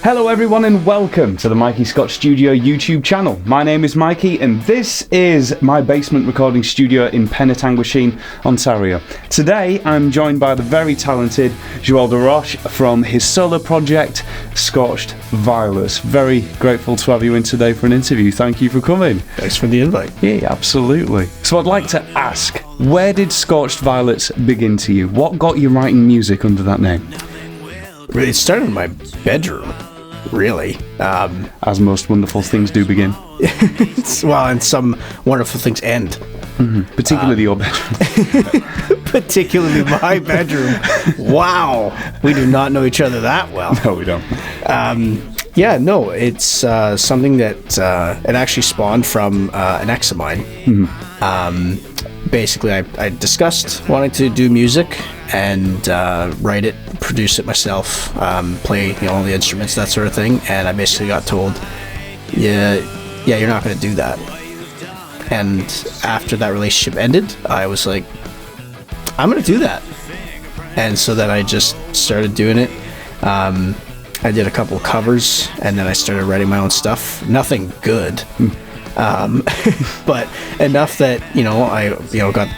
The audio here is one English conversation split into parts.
Hello everyone and welcome to the Mikey Scott Studio YouTube channel. My name is Mikey and this is my basement recording studio in Penetanguishene, Ontario. Today I'm joined by the very talented Desroches from his solo project Scorched Violets. Very grateful to have you in today for an interview. Thank you for coming. Thanks for the invite. Yeah, absolutely. So I'd like to ask, where did Scorched Violets begin to you? What got you writing music under that name? It started in my bedroom, really. As most wonderful things do begin. Well, and some wonderful things end. Mm-hmm. Particularly your bedroom. Particularly my bedroom. Wow. We do not know each other that well. No, we don't. It's something that it actually spawned from an ex of mine. Mm-hmm. Basically, I discussed wanting to do music and write it, produce it myself, play all the instruments, that sort of thing. And I basically got told, yeah, you're not going to do that. And after that relationship ended, I was like, I'm going to do that. And so then I just started doing it. I did a couple of covers, and then I started writing my own stuff. Nothing good. But enough that I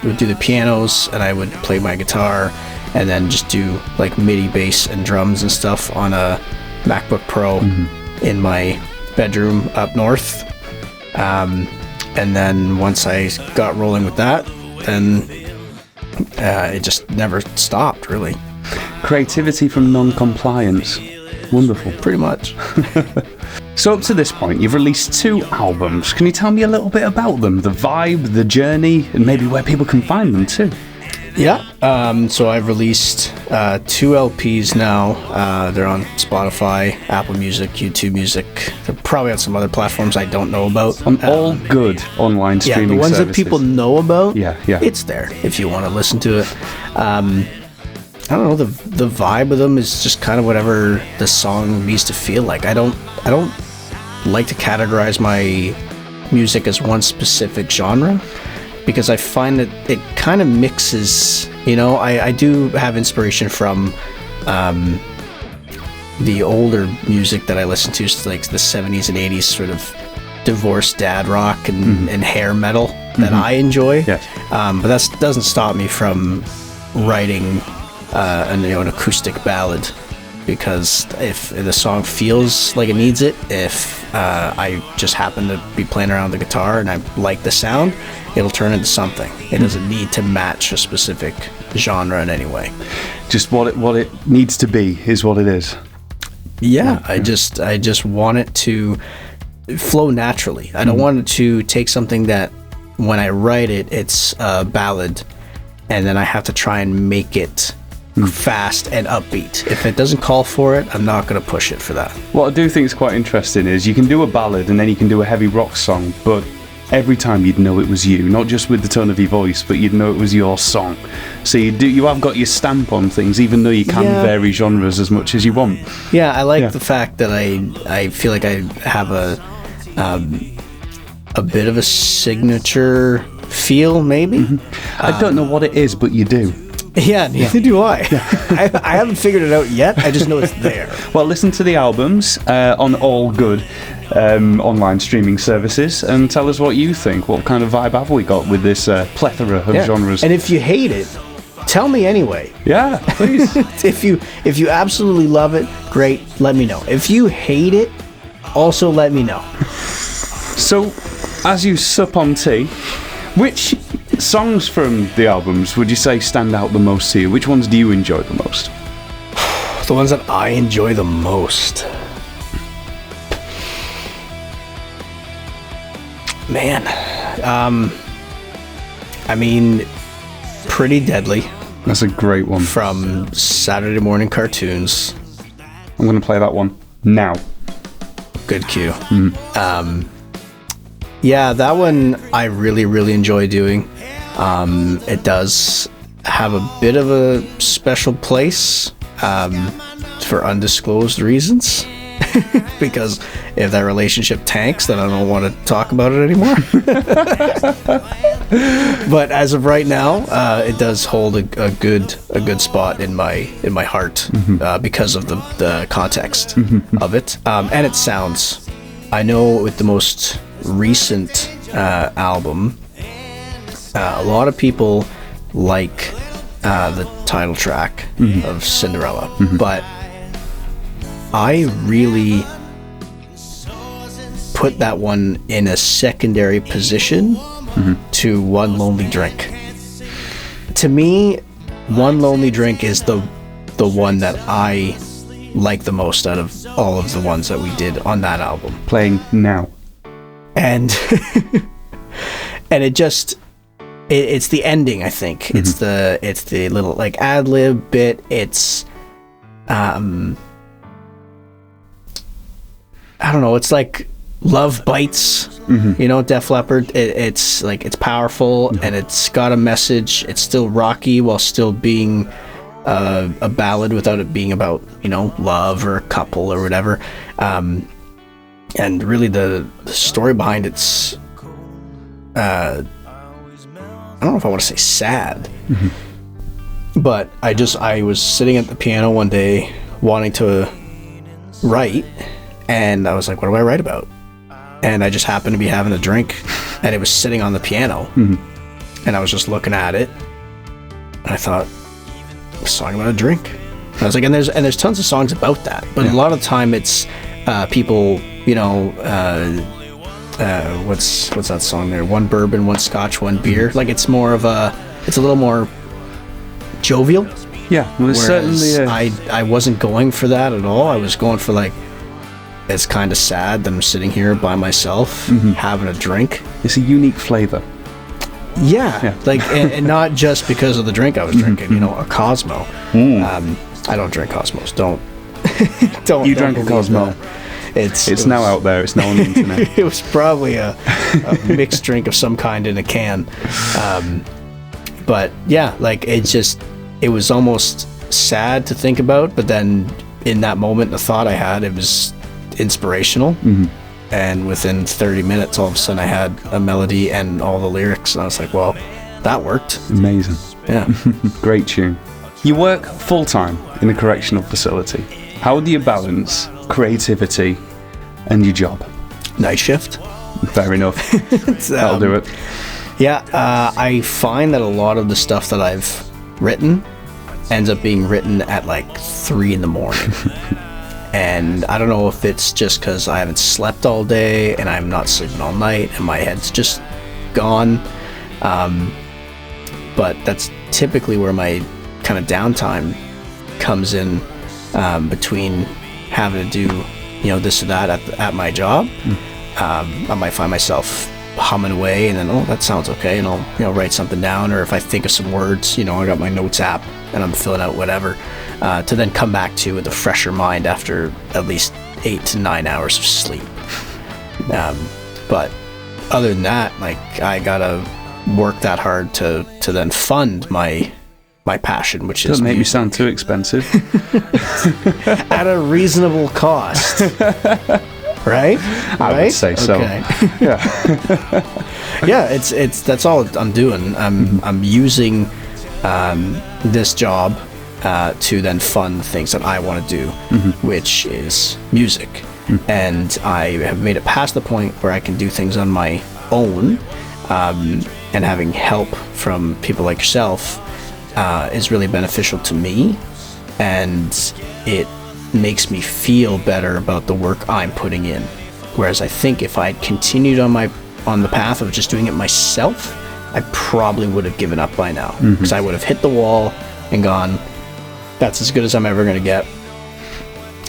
would do the pianos and I would play my guitar and then just do like MIDI bass and drums and stuff on a MacBook Pro in my bedroom up north. And then once I got rolling with that, then it just never stopped, really. Creativity from non-compliance. Wonderful. Pretty much. So up to this point, you've released 2 albums. Can you tell me a little bit about them? The vibe, the journey, and maybe where people can find them too? Yeah. So I've released 2 LPs now. They're on Spotify, Apple Music, YouTube Music. They're probably on some other platforms I don't know about. On all good online streaming services. Yeah, the ones services. that people know about. Yeah. It's there if you want to listen to it. I don't know, the vibe of them is just kind of whatever the song needs to feel like. I don't like to categorize my music as one specific genre because I find that it kind of mixes, I do have inspiration from the older music that I listen to, like the 70s and 80s sort of divorced dad rock and hair metal that I enjoy. Yes. But that doesn't stop me from writing an acoustic ballad, because if the song feels like it needs it, if I just happen to be playing around the guitar and I like the sound, it'll turn into something. It doesn't need to match a specific genre in any way. Just what it needs to be is what it is. Yeah. I just want it to flow naturally. I don't want it to take something that when I write it, it's a ballad, and then I have to try and make it fast and upbeat. If it doesn't call for it, I'm not going to push it for that. What I do think is quite interesting is you can do a ballad and then you can do a heavy rock song, but every time you'd know it was you, not just with the tone of your voice, but you'd know it was your song. So you have got your stamp on things, even though you can vary genres as much as you want. Yeah, I like the fact that I feel like I have a bit of a signature feel, maybe. I don't know what it is, but you do. Yeah, neither do I. I haven't figured it out yet. I just know it's there. Well, listen to the albums on all good online streaming services and tell us what you think. What kind of vibe have we got with this plethora of genres? And if you hate it, tell me anyway. Yeah, please. If you absolutely love it, great, let me know. If you hate it, also let me know. So, as you sup on tea, which songs from the albums would you say stand out the most to you? Which ones do you enjoy the most? The ones that I enjoy the most. Man. Pretty Deadly. That's a great one. From Saturday Morning Cartoons. I'm going to play that one now. Good cue. Yeah, that one I really, really enjoy doing. It does have a bit of a special place for undisclosed reasons. because if that relationship tanks, then I don't want to talk about it anymore. But as of right now, it does hold a good spot in my heart, because of the context of it, and it sounds. I know with the most recent album, a lot of people like the title track of Cinderella, but I really put that one in a secondary position to One Lonely Drink. To me, One Lonely Drink is the one that I like the most out of all of the ones that we did on that album. Playing now. And and it's the ending, I think. It's the little like ad-lib bit. It's I don't know, it's like Love Bites, Def Leppard. It's like, it's powerful, and it's got a message. It's still rocky while still being a ballad without it being about, love or a couple or whatever. And really the story behind it's, I don't know if I want to say sad, but I was sitting at the piano one day wanting to write, and I was like, what do I write about? And I just happened to be having a drink, and it was sitting on the piano, and I was just looking at it, and I thought, a song about a drink. And I was like, and there's tons of songs about that, but a lot of the time it's people, what's that song there? One bourbon, one scotch, one beer. Like, it's a little more jovial. Yeah, well, certainly. I wasn't going for that at all. I was going for like, it's kind of sad that I'm sitting here by myself having a drink. It's a unique flavor. Yeah. Like, and not just because of the drink I was drinking. A Cosmo. I don't drink Cosmos. Don't. You drank a Cosmo. It's now out there. It's now on the internet. It was probably a mixed drink of some kind in a can. But yeah, like, it was almost sad to think about, but then in that moment, the thought I had, it was inspirational. And within 30 minutes, all of a sudden I had a melody and all the lyrics, and I was like, well, that worked. Amazing. Yeah. Great tune. You work full-time in a correctional facility. How do you balance creativity and your job? Night shift. Fair enough. That'll do it. Yeah, I find that a lot of the stuff that I've written ends up being written at like 3 a.m. And I don't know if it's just because I haven't slept all day and I'm not sleeping all night and my head's just gone. But that's typically where my kind of downtime comes in, between having to do, this or that at my job. I might find myself humming away, and then, that sounds okay, and I'll write something down, or if I think of some words, I got my notes app and I'm filling out whatever, to then come back to with a fresher mind after at least 8 to 9 hours of sleep. But other than that, like, I gotta work that hard to then fund my passion, which is doesn't make me sound too expensive. At a reasonable cost. Right? I would say so. Okay. Yeah. Yeah, it's that's all I'm doing. I'm using this job to then fund things that I want to do, which is music. And I have made it past the point where I can do things on my own, and having help from people like yourself is really beneficial to me, and it makes me feel better about the work I'm putting in. Whereas I think if I'd continued on the path of just doing it myself, I probably would have given up by now, because I would have hit the wall and gone, that's as good as I'm ever going to get.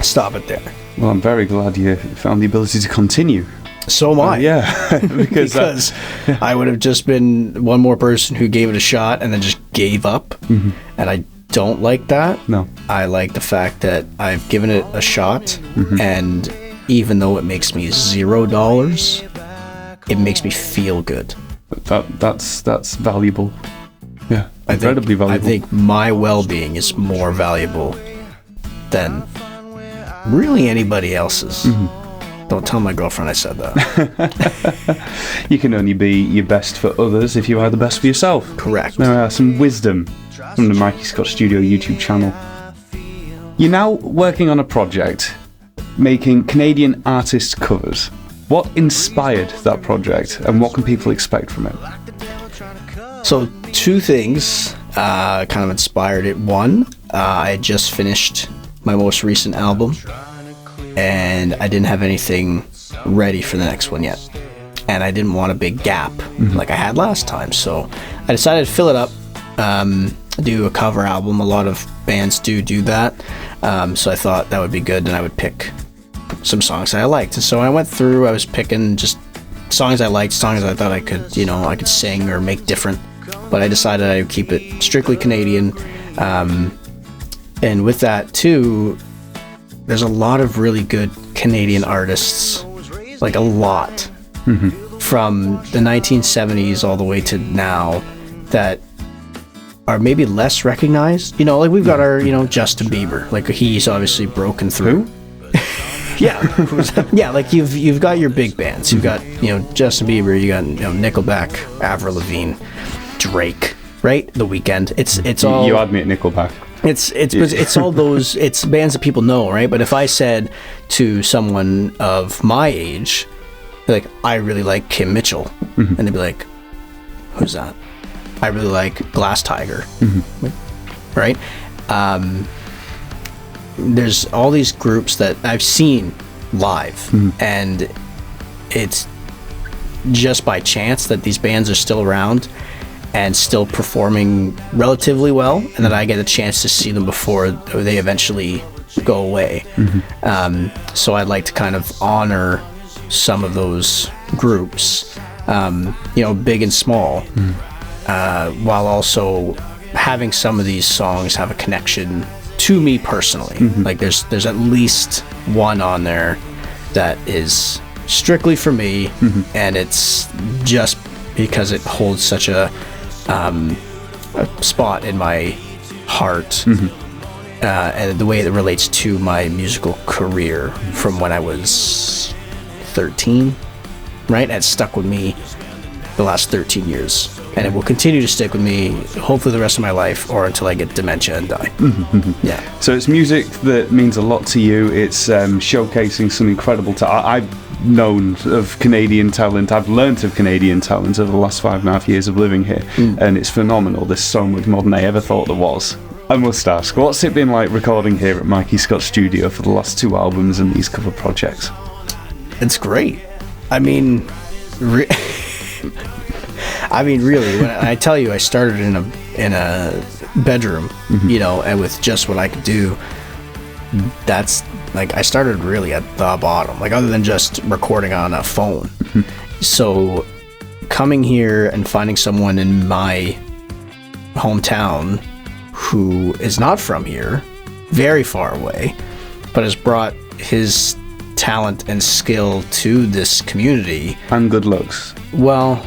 Stop it there. Well, I'm very glad you found the ability to continue. So am I. Yeah. because I would have just been one more person who gave it a shot and then just gave up. And I don't like that. No. I like the fact that I've given it a shot, and even though it makes me $0, it makes me feel good. That's valuable. Yeah, incredibly valuable. I think my well-being is more valuable than really anybody else's. Don't tell my girlfriend I said that. You can only be your best for others if you are the best for yourself. Correct. There are some wisdom from the Mikey Scott Studio YouTube channel. You're now working on a project making Canadian artists' covers. What inspired that project, and what can people expect from it? So, two things kind of inspired it. One, I had just finished my most recent album, and I didn't have anything ready for the next one yet. And I didn't want a big gap like I had last time. So I decided to fill it up, do a cover album. A lot of bands do that. So I thought that would be good, and I would pick some songs that I liked. And so I went through, I was picking just songs I liked, songs I thought I could, I could sing or make different. But I decided I would keep it strictly Canadian. And with that too, there's a lot of really good Canadian artists, like a lot, from the 1970s all the way to now, that are maybe less recognized. Like we've got our, Justin Bieber, like he's obviously broken through. Yeah, like you've got your big bands. You've got, Justin Bieber, you got, Nickelback, Avril Lavigne, Drake, right? The Weeknd. It's all. You admit Nickelback. It's all those, it's bands that people know, right? But if I said to someone of my age, like, I really like Kim Mitchell, and they'd be like, who's that? I really like Glass Tiger, right? There's all these groups that I've seen live, and it's just by chance that these bands are still around and still performing relatively well, and that I get a chance to see them before they eventually go away. So I'd like to kind of honor some of those groups, big and small, while also having some of these songs have a connection to me personally. Like there's at least one on there that is strictly for me, and it's just because it holds such a spot in my heart, and the way it relates to my musical career from when I was 13, right? It's stuck with me the last 13 years, and it will continue to stick with me hopefully the rest of my life, or until I get dementia and die. Yeah. So it's music that means a lot to you. It's showcasing some incredible talent. I've known of Canadian talent. I've learnt of Canadian talent over the last 5.5 years of living here, and it's phenomenal. There's so much more than I ever thought there was. I must ask, what's it been like recording here at Mikey Scott Studio for the last 2 albums and these cover projects? It's great. I mean, really, when I tell you I started in a bedroom, and with just what I could do, that's like, I started really at the bottom, like other than just recording on a phone. So coming here and finding someone in my hometown who is not from here, very far away, but has brought his talent and skill to this community. And good looks. Well,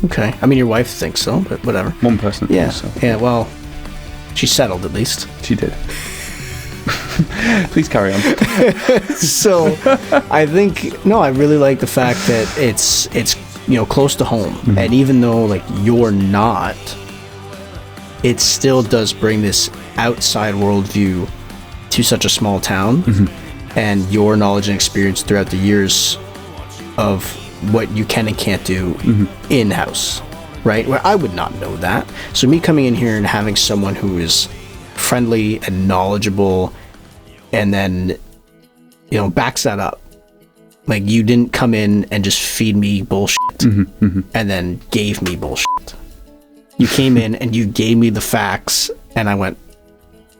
okay. I mean, your wife thinks so, but whatever. One person. Yeah. So. Yeah, well, she settled at least. She did. Please carry on. So, I really like the fact that it's close to home, and even though like you're not, it still does bring this outside worldview to such a small town, and your knowledge and experience throughout the years of what you can and can't do in-house, right? Where I would not know that. So me coming in here and having someone who is friendly and knowledgeable, and then backs that up. Like, you didn't come in and just feed me bullshit and then gave me bullshit. You came in and you gave me the facts, and I went,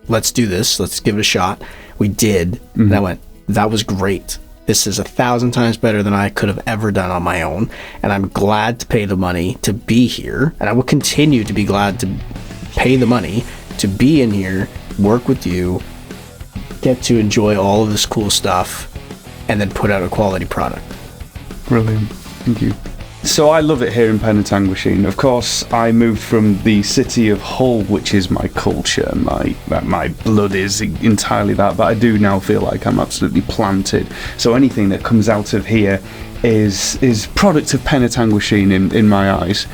let's do this, let's give it a shot. We did, and I went, that was great. This is 1,000 times better than I could have ever done on my own, and I'm glad to pay the money to be here, and I will continue to be glad to pay the money to be in here, work with you, get to enjoy all of this cool stuff, and then put out a quality product. Brilliant. Thank you. So I love it here in Penetanguishene. Of course, I moved from the city of Hull, which is my culture. My blood is entirely that, but I do now feel like I'm absolutely planted. So anything that comes out of here is product of Penetanguishene in my eyes.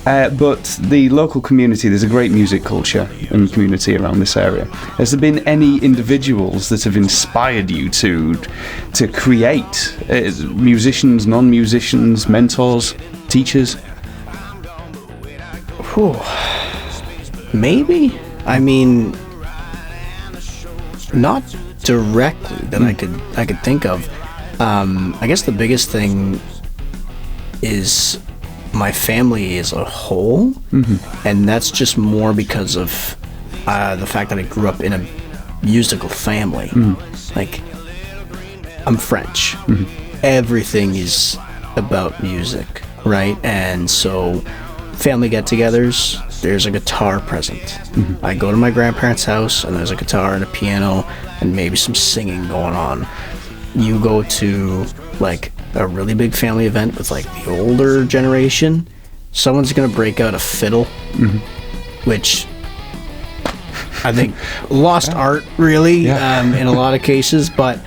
But the local community, there's a great music culture and community around this area. Has there been any individuals that have inspired you to create? Musicians, non-musicians, mentors, teachers? Whew. Maybe. I mean, not directly that I could think of. I guess the biggest thing is my family as a whole, and that's just more because of the fact that I grew up in a musical family. Like, I'm French. Everything is about music, right? And so family get-togethers, there's a guitar present. I go to my grandparents' house and there's a guitar and a piano and maybe some singing going on. You go to like a really big family event with like the older generation, someone's gonna break out a fiddle, which I think lost art really in a lot of cases, but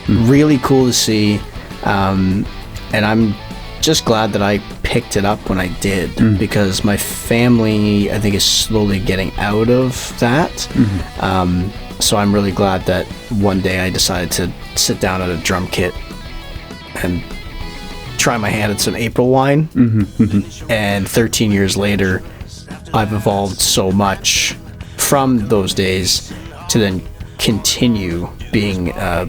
really cool to see. And I'm just glad that I picked it up when I did, because my family, I think, is slowly getting out of that. So I'm really glad that one day I decided to sit down at a drum kit and try my hand at some April wine. And 13 years later, I've evolved so much from those days to then continue being a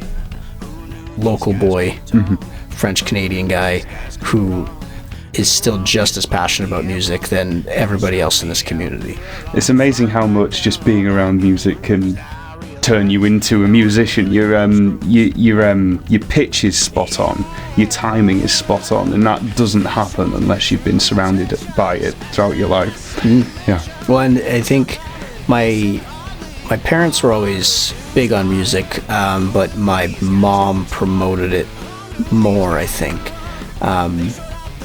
local boy, French Canadian guy who is still just as passionate about music than everybody else in this community. It's amazing how much just being around music can turn you into a musician. Your pitch is spot on, your timing is spot on, and that doesn't happen unless you've been surrounded by it throughout your life. Yeah. Well, and I think my parents were always big on music, but my mom promoted it more, I think.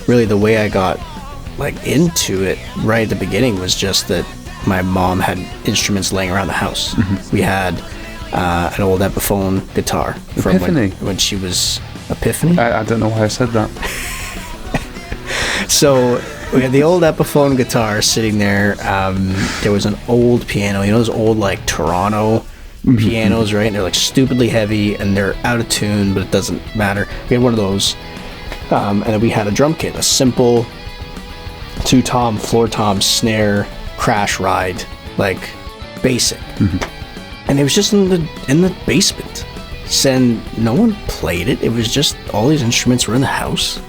Really, the way I got like into it right at the beginning was just that my mom had instruments laying around the house. We had an old Epiphone guitar from when she was Epiphany. I don't know why I said that. So we had the old Epiphone guitar sitting there. There was an old piano, you know, those old like Toronto pianos, right? And they're like stupidly heavy and they're out of tune, but it doesn't matter. We had one of those. And then we had a drum kit, a simple 2-tom, floor tom, snare, crash ride, like basic. And it was just in the basement. And no one played it. It was just all these instruments were in the house.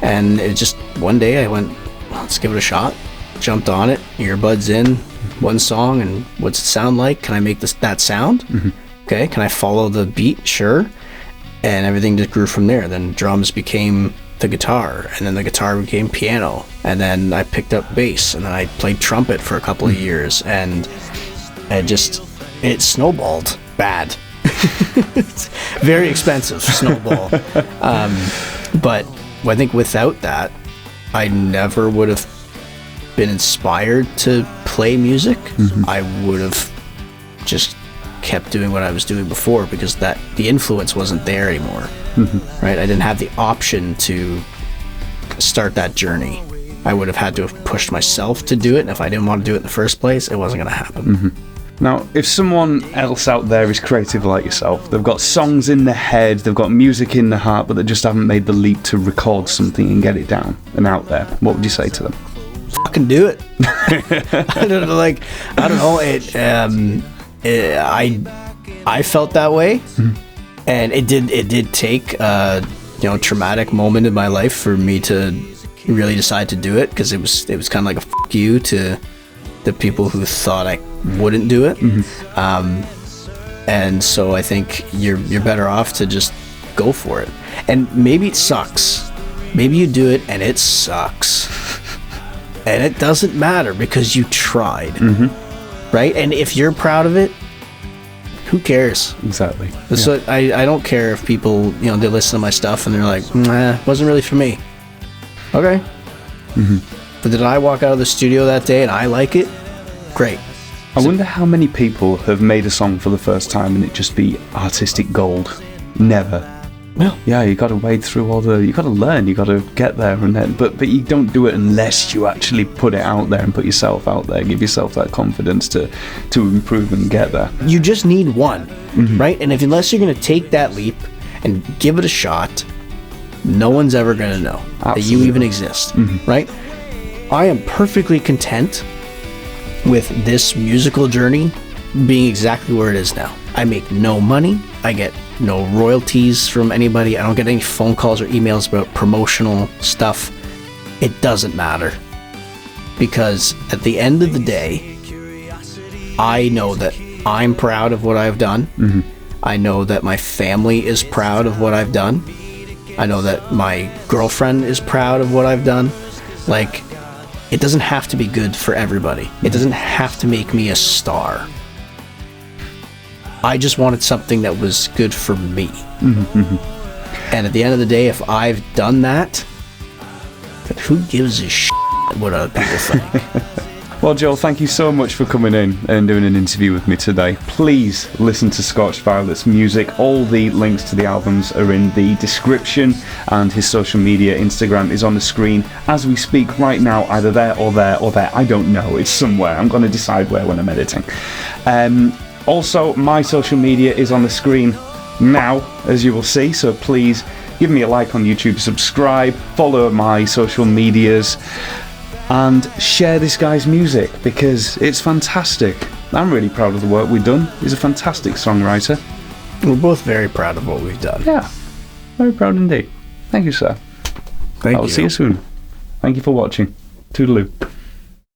And it just, one day I went, let's give it a shot. Jumped on it, earbuds in, one song, and what's it sound like? Can I make that sound? Okay, can I follow the beat? Sure. And everything just grew from there. Then drums became the guitar, and then the guitar became piano, and then I picked up bass, and then I played trumpet for a couple of years, and it snowballed bad. It's very expensive snowball. But I think without that, I never would have been inspired to play music. I would have just kept doing what I was doing before, because the influence wasn't there anymore. Right? I didn't have the option to start that journey. I would have had to have pushed myself to do it, and if I didn't want to do it in the first place, it wasn't going to happen. Now, if someone else out there is creative like yourself, they've got songs in their head, they've got music in their heart, but they just haven't made the leap to record something and get it down and out there, what would you say to them? Fucking do it. I don't know. I felt that way, and it did take a traumatic moment in my life for me to really decide to do it, because it was kind of like a fuck you to the people who thought I wouldn't do it. And so I think you're better off to just go for it. And maybe it sucks. Maybe you do it and it sucks. And it doesn't matter, because you tried. Right? And if you're proud of it, who cares? Exactly. So I don't care if people, they listen to my stuff and they're like, nah, wasn't really for me. Okay. But did I walk out of the studio that day and I like it? Great. I wonder how many people have made a song for the first time and it just be artistic gold. Never. Well, Yeah, you got to wade through you got to learn, you got to get there, and then, but you don't do it unless you actually put it out there and put yourself out there, give yourself that confidence to improve and get there. you just need one, right? And unless you're going to take that leap and give it a shot, no one's ever going to know that you Absolutely. even exist, right? I am perfectly content with this musical journey being exactly where it is now. I make no money. I get no royalties from anybody. I don't get any phone calls or emails about promotional stuff. It doesn't matter. Because at the end of the day, I know that I'm proud of what I've done. I know that my family is proud of what I've done. I know that my girlfriend is proud of what I've done. Like, it doesn't have to be good for everybody. It doesn't have to make me a star. I just wanted something that was good for me. And at the end of the day, if I've done that, then who gives a shit what other people think? Well, Joel, thank you so much for coming in and doing an interview with me today. Please listen to Scorched Violets music. All the links to the albums are in the description, and his social media, Instagram, is on the screen as we speak right now, either there or there or there. I don't know. It's somewhere. I'm going to decide where when I'm editing. Also, my social media is on the screen now, as you will see, so please give me a like on YouTube, subscribe, follow my social medias, and share this guy's music, because it's fantastic. I'm really proud of the work we've done. He's a fantastic songwriter. We're both very proud of what we've done. Yeah, very proud indeed. Thank you, sir. Thank I'll you. see you soon. Thank you for watching. Toodaloo.